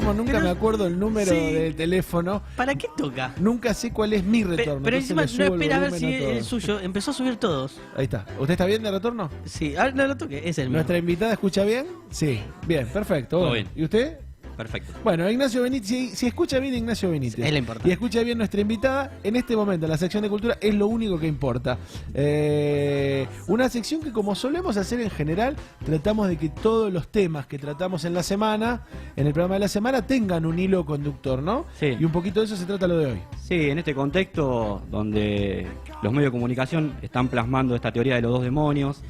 retorno nunca me acuerdo el número del teléfono. ¿Para qué toca? Nunca sé cuál es mi retorno. Pero encima no espera a ver si el suyo. Empezó a subir todos. Ahí está. ¿Usted está bien de retorno? Sí, ahora no lo toque, es el mismo. ¿Nuestra invitada escucha bien? Sí. Bien, perfecto. Bueno. Bien. ¿Y usted? Perfecto. Bueno, Ignacio Benítez, si escucha bien Ignacio Benítez Es lo importante. y escucha bien nuestra invitada, en este momento en la sección de cultura es lo único que importa. Una sección que, como solemos hacer en general, tratamos de que todos los temas que tratamos en la semana, en el programa de la semana, tengan un hilo conductor, ¿no? Sí. Y un poquito de eso se trata lo de hoy. Sí, en este contexto donde los medios de comunicación están plasmando esta teoría de los dos demonios,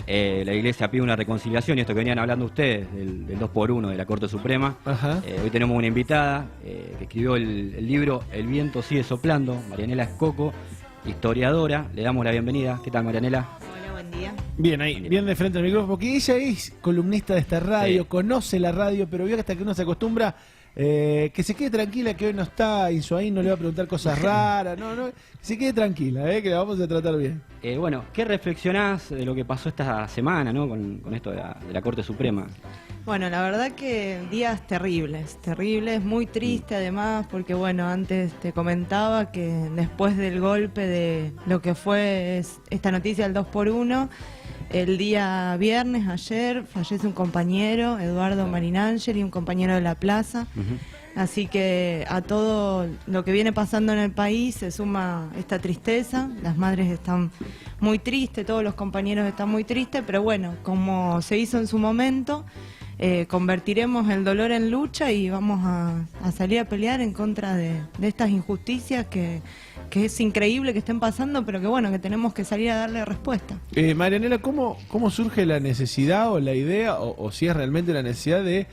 la Iglesia pide una reconciliación, y esto que venían hablando ustedes, del 2x1 de la Corte Suprema. Ajá. Hoy tenemos una invitada que escribió el libro El viento sigue soplando, Marianela Escoco, historiadora. Le damos la bienvenida. ¿Qué tal, Marianela? Hola, buen día. Bien, ahí, bien de frente al micrófono, porque ella es columnista de esta radio, Sí. conoce la radio, pero vio que hasta que uno se acostumbra, que se quede tranquila, que hoy no está, Insuaín no le va a preguntar cosas raras, no, que se quede tranquila, que la vamos a tratar bien. Bueno, ¿qué reflexionás de lo que pasó esta semana, ¿no? con esto de la Corte Suprema? Bueno, la verdad que días terribles, muy triste además, porque bueno, antes te comentaba que después del golpe de lo que fue esta noticia del 2x1, el día viernes, ayer, fallece un compañero, Eduardo Marinangeli, un compañero de la plaza. Así que a todo lo que viene pasando en el país se suma esta tristeza. Las madres están muy tristes, todos los compañeros están muy tristes, pero bueno, como se hizo en su momento, convertiremos el dolor en lucha y vamos a salir a pelear en contra de estas injusticias que es increíble que estén pasando, pero que bueno, que tenemos que salir a darle respuesta. Marianela, ¿cómo surge la necesidad o la idea, o si es realmente la necesidad de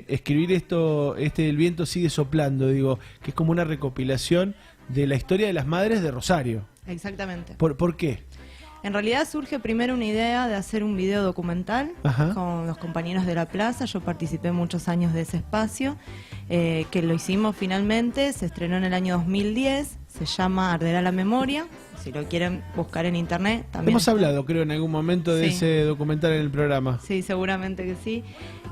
escribir esto, El viento sigue soplando, digo, que es como una recopilación de la historia de las madres de Rosario? Exactamente. ¿Por qué? En realidad surge primero una idea de hacer un video documental. Ajá. Con los compañeros de la plaza. Yo participé muchos años de ese espacio, que lo hicimos finalmente, se estrenó en el año 2010, se llama Arderá la memoria, si lo quieren buscar en internet también. Hemos hablado, creo, en algún momento de ese documental en el programa. Sí, seguramente que sí.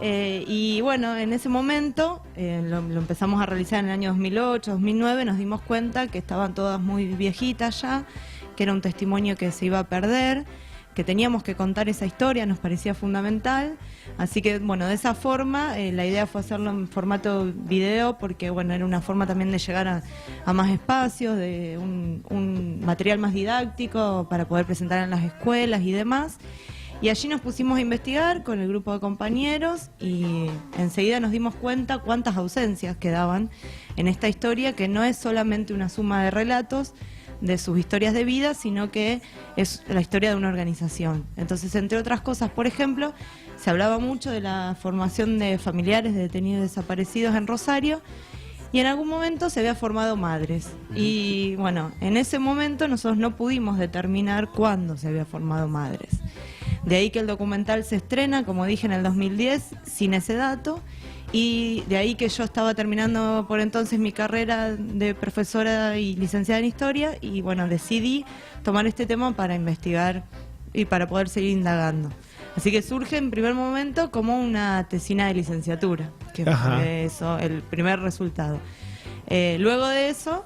Y bueno, en ese momento lo empezamos a realizar en el año 2008, 2009, nos dimos cuenta que estaban todas muy viejitas ya, que era un testimonio que se iba a perder, que teníamos que contar esa historia, nos parecía fundamental. Así que, bueno, de esa forma, la idea fue hacerlo en formato video, porque, bueno, era una forma también de llegar a más espacios, de un material más didáctico para poder presentar en las escuelas y demás. Y allí nos pusimos a investigar con el grupo de compañeros y enseguida nos dimos cuenta cuántas ausencias quedaban en esta historia, que no es solamente una suma de relatos de sus historias de vida, sino que es la historia de una organización. Entonces, entre otras cosas, por ejemplo, se hablaba mucho de la formación de familiares de detenidos desaparecidos en Rosario, y en algún momento se había formado madres. Y bueno, en ese momento nosotros no pudimos determinar cuándo se había formado madres. De ahí que el documental se estrena, como dije, en el 2010, sin ese dato. Y de ahí que yo estaba terminando por entonces mi carrera de profesora y licenciada en historia, y bueno, decidí tomar este tema para investigar y para poder seguir indagando. Así que surge en primer momento como una tesina de licenciatura, que fue eso, el primer resultado. Luego de eso,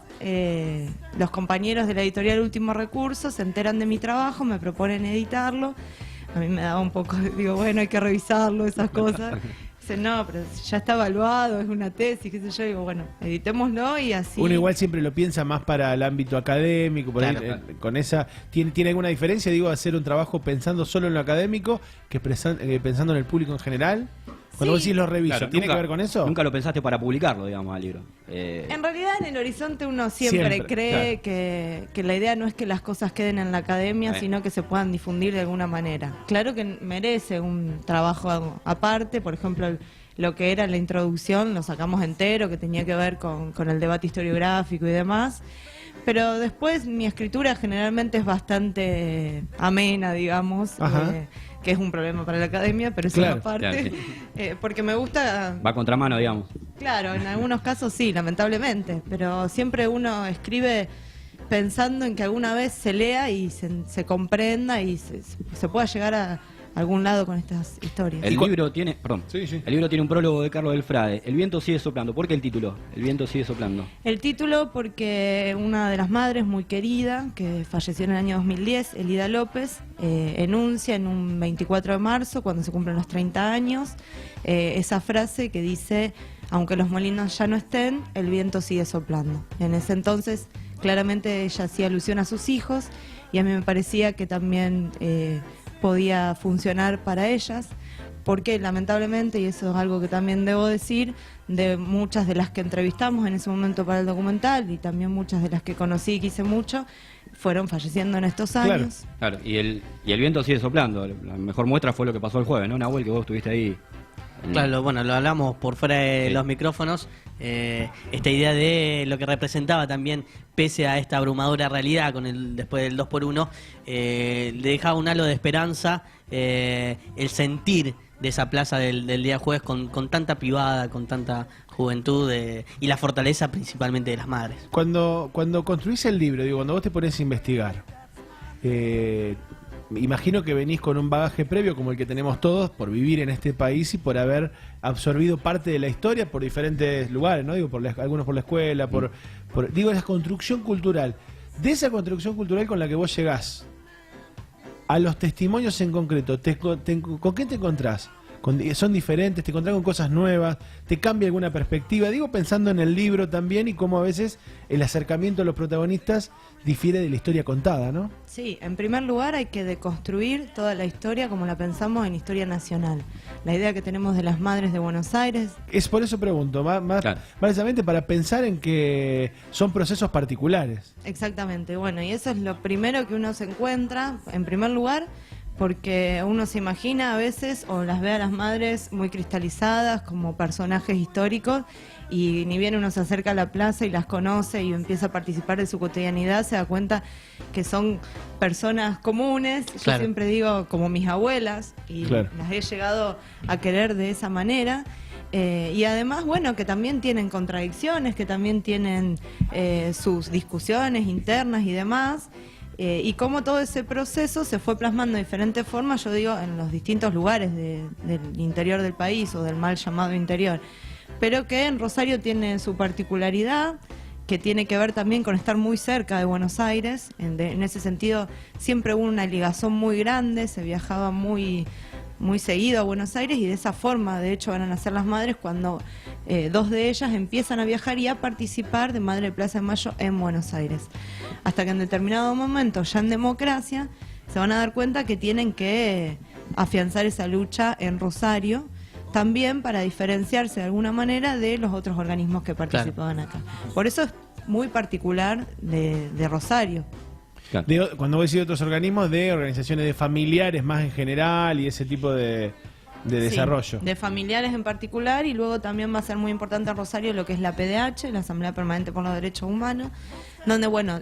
los compañeros de la editorial Último Recurso se enteran de mi trabajo, me proponen editarlo. A mí me daba un poco, digo, bueno, hay que revisarlo, esas cosas. Dicen, no, pero ya está evaluado, es una tesis, qué sé yo. Digo, bueno, editémoslo y así. Uno igual siempre lo piensa más para el ámbito académico, por Claro, ahí, claro. con esa ¿tiene alguna diferencia, digo, hacer un trabajo pensando solo en lo académico que pensando en el público en general? Cuando vos decís lo reviso, Claro, ¿tiene que ver con eso? Nunca lo pensaste para publicarlo, digamos, al libro. En realidad, en el horizonte uno siempre cree que la idea no es que las cosas queden en la academia, sino que se puedan difundir de alguna manera. Claro que merece un trabajo aparte, por ejemplo, lo que era la introducción lo sacamos entero, que tenía que ver con el debate historiográfico y demás. Pero después mi escritura generalmente es bastante amena, digamos, que es un problema para la academia, pero eso aparte, porque me gusta... Va a contramano, digamos. Claro, en algunos casos sí, lamentablemente, pero siempre uno escribe pensando en que alguna vez se lea y se comprenda y se pueda llegar algún lado con estas historias. El libro tiene, perdón, Sí, sí. el libro tiene un prólogo de Carlos del Frade. El viento sigue soplando. ¿Por qué el título? El viento sigue soplando. El título porque una de las madres muy querida, que falleció en el año 2010, Elida López, enuncia en un 24 de marzo, cuando se cumplen los 30 años, esa frase que dice: aunque los molinos ya no estén, el viento sigue soplando. En ese entonces, claramente ella hacía alusión a sus hijos, y a mí me parecía que también podía funcionar para ellas, porque lamentablemente, y eso es algo que también debo decir, de muchas de las que entrevistamos en ese momento para el documental, y también muchas de las que conocí y quise mucho, fueron falleciendo en estos años. Claro, y el viento sigue soplando. La mejor muestra fue lo que pasó el jueves, ¿no, Nahuel? Que vos estuviste ahí. Claro, bueno, lo hablamos por fuera de Sí. los micrófonos, esta idea de lo que representaba también, pese a esta abrumadora realidad después del 2x1, le dejaba un halo de esperanza, el sentir de esa plaza del día jueves con tanta pibada, con tanta juventud y la fortaleza principalmente de las madres. Cuando construís el libro, digo, cuando vos te pones a investigar, imagino que venís con un bagaje previo como el que tenemos todos por vivir en este país y por haber absorbido parte de la historia por diferentes lugares, ¿no? Digo, algunos por la escuela, digo, esa construcción cultural. De esa construcción cultural con la que vos llegás a los testimonios en concreto, ¿con qué te encontrás? ¿Son diferentes? ¿Te encontrás con cosas nuevas? ¿Te cambia alguna perspectiva? Digo, pensando en el libro también y cómo a veces el acercamiento a los protagonistas difiere de la historia contada, ¿no? Sí, en primer lugar hay que deconstruir toda la historia como la pensamos en historia nacional. La idea que tenemos de las madres de Buenos Aires. Es por eso pregunto, más Claro. precisamente para pensar en que son procesos particulares. Exactamente, bueno, y eso es lo primero que uno se encuentra, en primer lugar, porque uno se imagina a veces o las ve a las madres muy cristalizadas como personajes históricos, y ni bien uno se acerca a la plaza y las conoce y empieza a participar de su cotidianidad, se da cuenta que son personas comunes. Yo Claro. siempre digo como mis abuelas, y Claro. las he llegado a querer de esa manera. Y además, bueno, que también tienen contradicciones, que también tienen sus discusiones internas y demás. Y cómo todo ese proceso se fue plasmando de diferentes formas, yo digo, en los distintos lugares del interior del país, o del mal llamado interior. Pero que en Rosario tiene su particularidad, que tiene que ver también con estar muy cerca de Buenos Aires. En ese sentido, siempre hubo una ligazón muy grande, se viajaba muy seguido a Buenos Aires, y de esa forma, de hecho, van a nacer las madres cuando dos de ellas empiezan a viajar y a participar de Madre de Plaza de Mayo en Buenos Aires. Hasta que en determinado momento, ya en democracia, se van a dar cuenta que tienen que afianzar esa lucha en Rosario, también para diferenciarse de alguna manera de los otros organismos que participaban acá. Por eso es muy particular de Rosario. Claro. Cuando voy a decir otros organismos, de organizaciones de familiares más en general y ese tipo de desarrollo. Sí, de familiares en particular, y luego también va a ser muy importante en Rosario lo que es la PDH, la Asamblea Permanente por los Derechos Humanos, donde, bueno,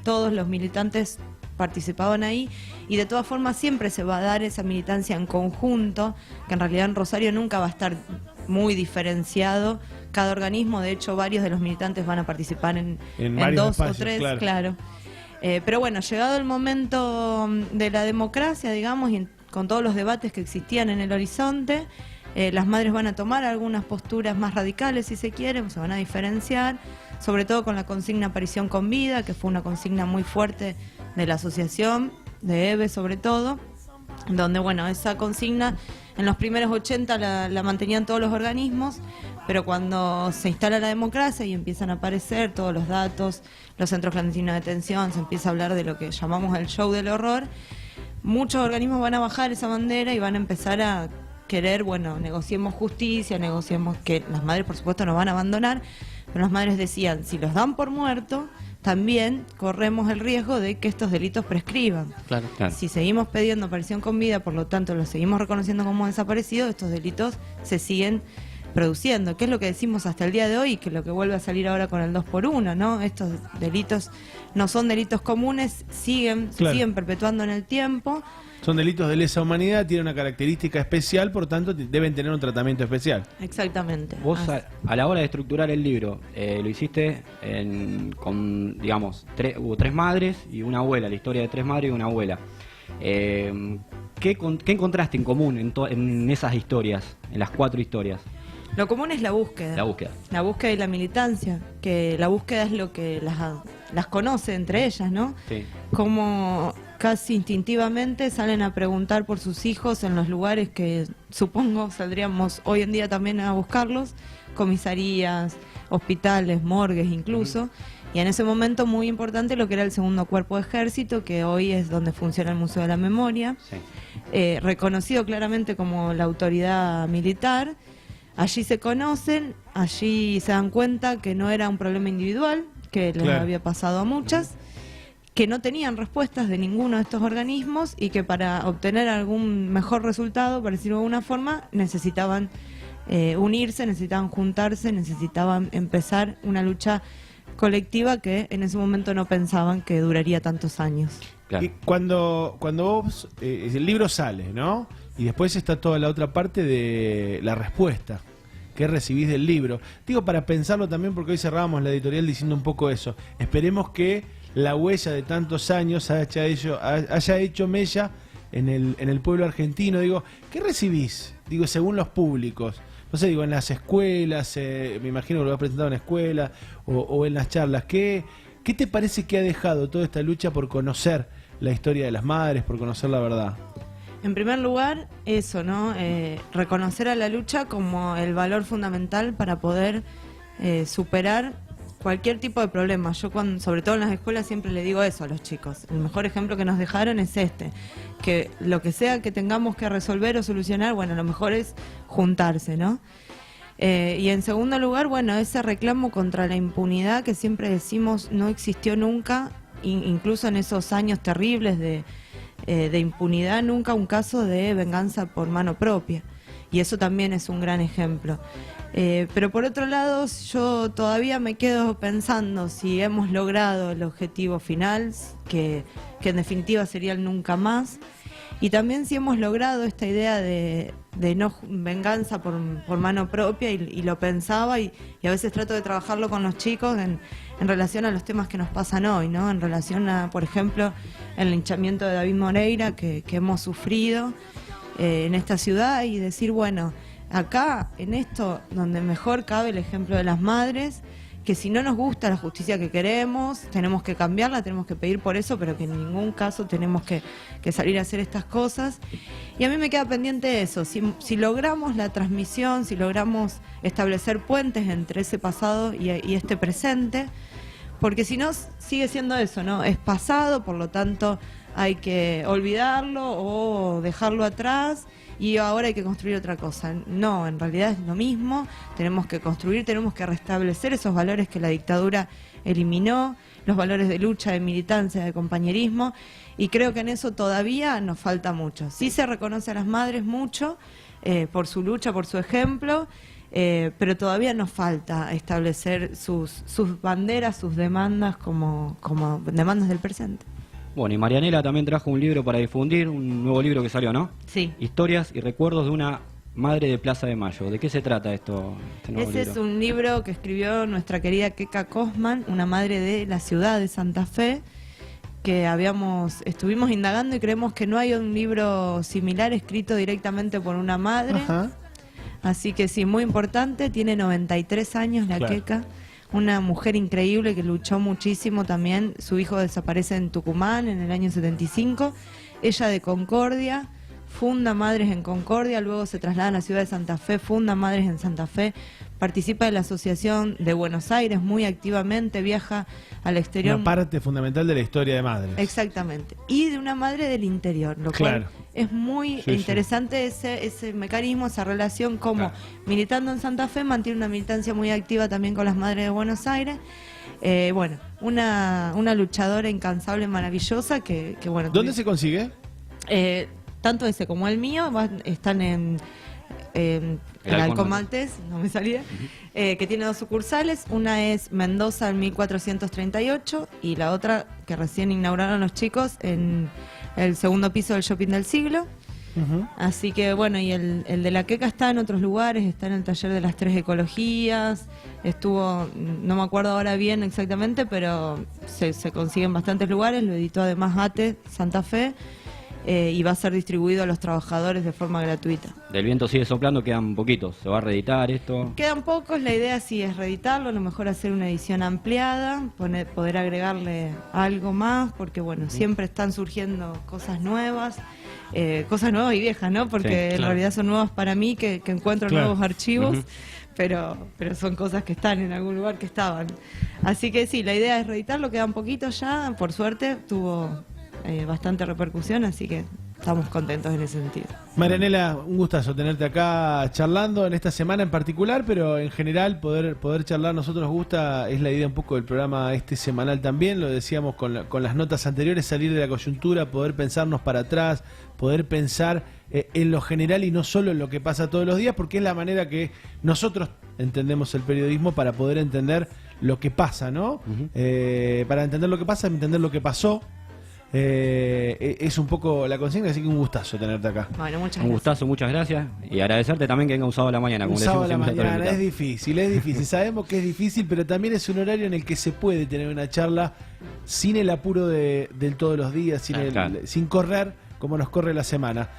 todos los militantes participaban ahí, y de todas formas siempre se va a dar esa militancia en conjunto, que en realidad en Rosario nunca va a estar muy diferenciado cada organismo. De hecho, varios de los militantes van a participar en varios dos espacios, o tres, claro. claro. Pero bueno, llegado el momento de la democracia, digamos, y con todos los debates que existían en el horizonte, las madres van a tomar algunas posturas más radicales, si se quiere, se van a diferenciar, sobre todo con la consigna Aparición con Vida, que fue una consigna muy fuerte de la asociación, de EVE sobre todo, donde, bueno, esa consigna en los primeros 80 la mantenían todos los organismos, pero cuando se instala la democracia y empiezan a aparecer todos los datos, los centros clandestinos de detención, se empieza a hablar de lo que llamamos el show del horror, muchos organismos van a bajar esa bandera y van a empezar a querer, bueno, negociemos justicia, negociemos, que las madres por supuesto no van a abandonar, pero las madres decían, si los dan por muerto, también corremos el riesgo de que estos delitos prescriban. Claro. Claro. Si seguimos pidiendo aparición con vida, por lo tanto los seguimos reconociendo como desaparecidos, estos delitos se siguen produciendo, que es lo que decimos hasta el día de hoy, que es lo que vuelve a salir ahora con el 2x1, ¿no? Estos delitos no son delitos comunes, se siguen perpetuando en el tiempo. Son delitos de lesa humanidad, tienen una característica especial, por tanto deben tener un tratamiento especial. Exactamente. Vos Así. a la hora de estructurar el libro, lo hiciste con, digamos, hubo tres madres y una abuela, la historia de tres madres y una abuela. ¿Qué encontraste en común en esas historias, en las 4 historias? Lo común es la búsqueda. La búsqueda. La búsqueda y la militancia, que la búsqueda es lo que las conoce entre ellas, ¿no? Sí. Como casi instintivamente salen a preguntar por sus hijos en los lugares que supongo saldríamos hoy en día también a buscarlos, comisarías, hospitales, morgues incluso. Y en ese momento muy importante lo que era el segundo cuerpo de ejército, que hoy es donde funciona el Museo de la Memoria, Sí. reconocido claramente como la autoridad militar. Allí se conocen, allí se dan cuenta que no era un problema individual, que les Claro. había pasado a muchas, que no tenían respuestas de ninguno de estos organismos y que para obtener algún mejor resultado, por decirlo de alguna forma, necesitaban unirse, necesitaban juntarse, necesitaban empezar una lucha colectiva que en ese momento no pensaban que duraría tantos años. Claro. Y cuando vos, el libro sale, ¿no? Y después está toda la otra parte de la respuesta que recibís del libro. Digo, para pensarlo también, porque hoy cerrábamos la editorial diciendo un poco eso. Esperemos que la huella de tantos años haya hecho mella en el pueblo argentino. Digo, ¿qué recibís? Digo, según los públicos. No sé, digo, en las escuelas, me imagino que lo has presentado en escuelas o en las charlas. ¿Qué te parece que ha dejado toda esta lucha por conocer la historia de las madres, por conocer la verdad? En primer lugar, eso, ¿no? Reconocer a la lucha como el valor fundamental para poder superar cualquier tipo de problema. Yo, sobre todo en las escuelas, siempre le digo eso a los chicos. El mejor ejemplo que nos dejaron es que lo que sea que tengamos que resolver o solucionar, bueno, lo mejor es juntarse, ¿no? Y en segundo lugar, bueno, ese reclamo contra la impunidad que siempre decimos no existió nunca, incluso en esos años terribles de impunidad, nunca un caso de venganza por mano propia. Y eso también es un gran ejemplo. Pero por otro lado, yo todavía me quedo pensando si hemos logrado el objetivo final, que en definitiva sería el nunca más, y también si hemos logrado esta idea de no venganza por mano propia, y lo pensaba, y a veces trato de trabajarlo con los chicos en relación a los temas que nos pasan hoy, ¿no? En relación a, por ejemplo, el linchamiento de David Moreira que hemos sufrido en esta ciudad, y decir, bueno, acá, en esto, donde mejor cabe el ejemplo de las madres, que si no nos gusta la justicia que queremos, tenemos que cambiarla, tenemos que pedir por eso, pero que en ningún caso tenemos que salir a hacer estas cosas. Y a mí me queda pendiente eso, si logramos la transmisión, si logramos establecer puentes entre ese pasado y este presente, porque si no, sigue siendo eso, ¿no? Es pasado, por lo tanto hay que olvidarlo o dejarlo atrás, y ahora hay que construir otra cosa. No, en realidad es lo mismo, tenemos que construir, tenemos que restablecer esos valores que la dictadura eliminó, los valores de lucha, de militancia, de compañerismo, y creo que en eso todavía nos falta mucho. Sí se reconoce a las madres mucho por su lucha, por su ejemplo, pero todavía nos falta establecer sus banderas, sus demandas como demandas del presente. Bueno, y Marianela también trajo un libro para difundir, un nuevo libro que salió, ¿no? Sí. Historias y recuerdos de una madre de Plaza de Mayo. ¿De qué se trata esto? Este nuevo Ese libro? es un libro que escribió nuestra querida Keka Cosman, una madre de la ciudad de Santa Fe, que estuvimos indagando y creemos que no hay un libro similar escrito directamente por una madre. Ajá. Así que sí, muy importante, tiene 93 años la Claro. Keka, una mujer increíble que luchó muchísimo también. Su hijo desaparece en Tucumán en el año 75, ella de Concordia, funda Madres en Concordia, luego se traslada a la ciudad de Santa Fe, funda Madres en Santa Fe, participa de la Asociación de Buenos Aires muy activamente, viaja al exterior. Una parte fundamental de la historia de madres. Exactamente. Y de una madre del interior, lo Claro. cual es muy Sí, interesante ese mecanismo, esa relación, como Claro. militando en Santa Fe mantiene una militancia muy activa también con las madres de Buenos Aires. Bueno, una luchadora incansable, maravillosa, que bueno. ¿Dónde se consigue? Tanto ese como el mío están en el Halcón Maltés, no me salía, que tiene 2 sucursales. Una es Mendoza en 1438 y la otra que recién inauguraron los chicos en el segundo piso del Shopping del Siglo. Ujú. Así que bueno, y el de la Queca está en otros lugares, está en el taller de las 3 ecologías, estuvo, no me acuerdo ahora bien exactamente, pero se consigue en bastantes lugares, lo editó además ATE Santa Fe. y va a ser distribuido a los trabajadores de forma gratuita. Del viento sigue soplando, quedan poquitos. ¿Se va a reeditar esto? Quedan pocos, la idea sí es reeditarlo, a lo mejor hacer una edición ampliada, poder agregarle algo más, porque bueno, siempre están surgiendo cosas nuevas y viejas, ¿no? Porque Sí, en claro. realidad son nuevas para mí, que encuentro Claro. nuevos archivos, Ujú. pero son cosas que están en algún lugar que estaban. Así que sí, la idea es reeditarlo, quedan poquitos ya, por suerte tuvo bastante repercusión, así que estamos contentos en ese sentido. Marianela, un gustazo tenerte acá charlando en esta semana en particular, pero en general poder charlar nosotros nos gusta, es la idea un poco del programa semanal también, lo decíamos con las notas anteriores, salir de la coyuntura, poder pensarnos para atrás, poder pensar en lo general y no solo en lo que pasa todos los días, porque es la manera que nosotros entendemos el periodismo para poder entender lo que pasa, ¿no? Ujú. Para entender lo que pasa, entender lo que pasó. Es un poco la consigna, así que un gustazo tenerte acá. Bueno, muchas Un gracias. gustazo, muchas gracias. Y agradecerte también que venga un sábado a la mañana, Un como le sábado decimos a la siempre a todos los mañana, es invitados. difícil. Sabemos que es difícil, pero también es un horario en el que se puede tener una charla sin el apuro del todos los días, Claro. sin correr como nos corre la semana.